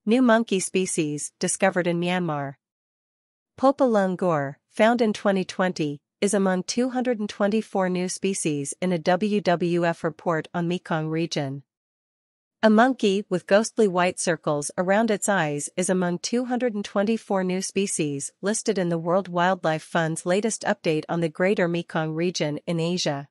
New monkey species discovered in Myanmar. Popa lung gur, found in 2020, is among 224 new species in a WWF report on Mekong region. A monkey with ghostly white circles around its eyes is among 224 new species listed in the World Wildlife Fund's latest update on the Greater Mekong region in Asia.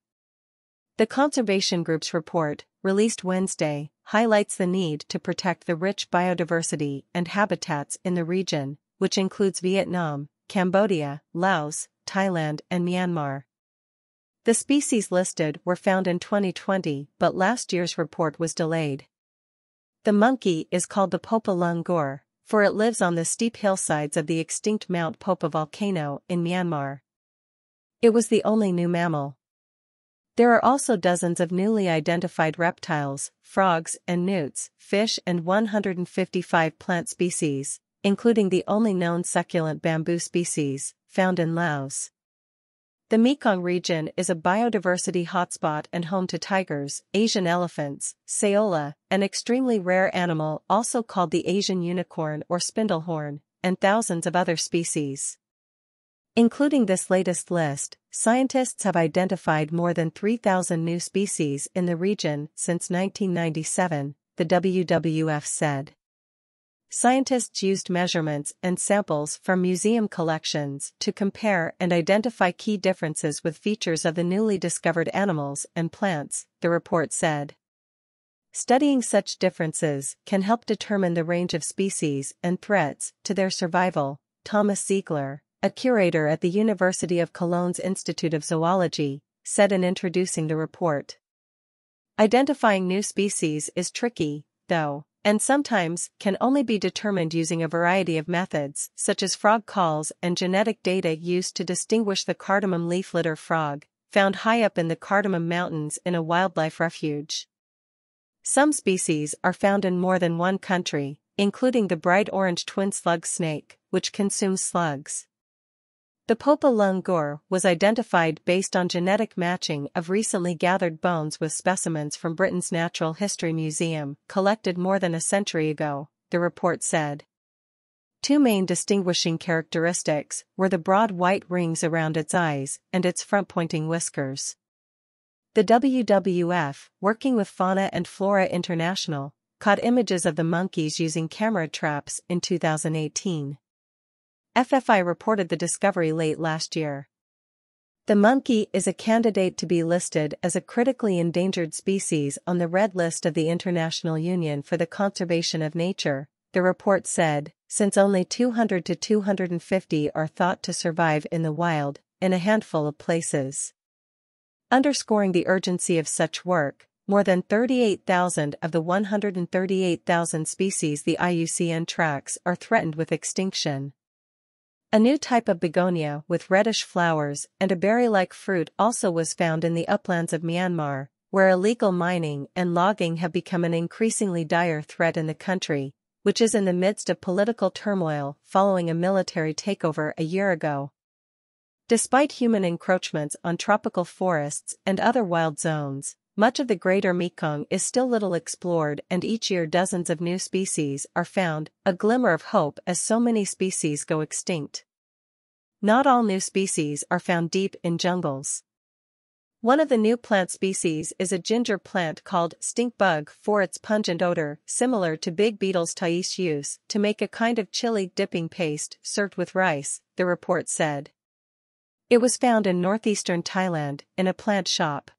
The Conservation Group's report, released Wednesday, highlights the need to protect the rich biodiversity and habitats in the region, which includes Vietnam, Cambodia, Laos, Thailand, and Myanmar. The species listed were found in 2020, but last year's report was delayed. The monkey is called the Popa lung gur, for it lives on the steep hillsides of the extinct Mount Popa volcano in Myanmar. It was the only new mammal. There are also dozens of newly identified reptiles, frogs and newts, fish and 155 plant species, including the only known succulent bamboo species, found in Laos. The Mekong region is a biodiversity hotspot and home to tigers, Asian elephants, saola, an extremely rare animal also called the Asian unicorn or spindlehorn, and thousands of other species. Including this latest list, scientists have identified more than 3,000 new species in the region since 1997, the WWF said. Scientists used measurements and samples from museum collections to compare and identify key differences with features of the newly discovered animals and plants, the report said. Studying such differences can help determine the range of species and threats to their survival, Thomas Ziegler, a curator at the University of Cologne's Institute of Zoology, said in introducing the report. Identifying new species is tricky, though, and sometimes can only be determined using a variety of methods, such as frog calls and genetic data used to distinguish the cardamom leaf-litter frog, found high up in the Cardamom Mountains in a wildlife refuge. Some species are found in more than one country, including the bright orange twin slug snake, which consumes slugs. The Popa lung gur was identified based on genetic matching of recently gathered bones with specimens from Britain's Natural History Museum, collected more than a century ago, the report said. Two main distinguishing characteristics were the broad white rings around its eyes and its front-pointing whiskers. The WWF, working with Fauna and Flora International, caught images of the monkeys using camera traps in 2018. FFI reported the discovery late last year. The monkey is a candidate to be listed as a critically endangered species on the Red List of the International Union for the Conservation of Nature, the report said, since only 200 to 250 are thought to survive in the wild, in a handful of places. Underscoring the urgency of such work, more than 38,000 of the 138,000 species the IUCN tracks are threatened with extinction. A new type of begonia with reddish flowers and a berry-like fruit also was found in the uplands of Myanmar, where illegal mining and logging have become an increasingly dire threat in the country, which is in the midst of political turmoil following a military takeover a year ago. Despite human encroachments on tropical forests and other wild zones, much of the Greater Mekong is still little explored, and each year dozens of new species are found, a glimmer of hope as so many species go extinct. Not all new species are found deep in jungles. One of the new plant species is a ginger plant called stink bug for its pungent odor, similar to big beetles Thais use to make a kind of chili dipping paste served with rice, the report said. It was found in northeastern Thailand, in a plant shop.